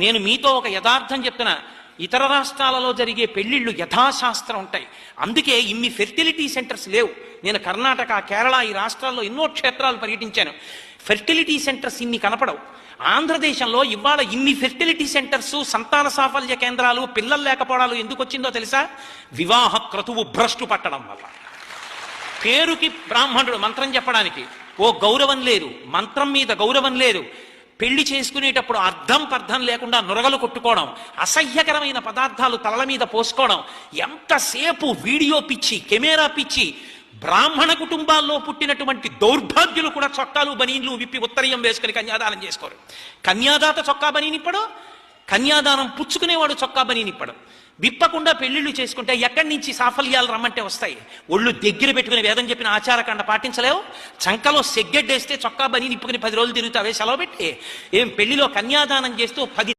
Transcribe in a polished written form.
నేను మీతో ఒక యథార్థం చెప్తున్నా. ఇతర రాష్ట్రాలలో జరిగే పెళ్లిళ్ళు యథాశాస్త్రం ఉంటాయి. అందుకే ఇన్ని ఫెర్టిలిటీ సెంటర్స్ లేవు. నేను కర్ణాటక, కేరళ ఈ రాష్ట్రాల్లో ఎన్నో క్షేత్రాలు పర్యటించాను. ఫెర్టిలిటీ సెంటర్స్ ఇన్ని కనపడవు. ఆంధ్రదేశంలో ఇవాళ ఇన్ని ఫెర్టిలిటీ సెంటర్స్, సంతాన సాఫల్య కేంద్రాలు, పిల్లలు లేకపోవడాలు ఎందుకు వచ్చిందో తెలుసా? వివాహ క్రతువు భ్రష్టు పట్టడం వల్ల. పేరుకి బ్రాహ్మణుడు మంత్రం చెప్పడానికి ఓ గౌరవం లేదు, మంత్రం మీద గౌరవం లేదు. పెళ్లి చేసుకునేటప్పుడు అర్థం పర్థం లేకుండా నురగలు కొట్టుకోవడం, అసహ్యకరమైన పదార్థాలు తలల మీద పోసుకోవడం, ఎంతసేపు వీడియో పిచ్చి, కెమెరా పిచ్చి. బ్రాహ్మణ కుటుంబాల్లో పుట్టినటువంటి దౌర్భాగ్యులు కూడా చొక్కాలు బనీన్లు విప్పి ఉత్తరీయం వేసుకుని కన్యాదానం చేసుకోరు. కన్యాదాత చొక్కా బనీనిప్పడు, కన్యాదానం పుచ్చుకునేవాడు చొక్కా బనీనిప్పడు. విప్పకుండా పెళ్లిళ్ళు చేసుకుంటే ఎక్కడి నుంచి సాఫల్యాలు రమ్మంటే వస్తాయి? ఒళ్ళు దగ్గర పెట్టుకుని వేదం చెప్పిన ఆచారకాండ పాటించలేవు. చంకలో సెగ్గెడ్డేస్తే చొక్కా బని నిప్పుకుని 10 రోజులు తిరుగుతావే సెలవు పెట్టి. ఏం పెళ్లిలో కన్యాదానం చేస్తూ 10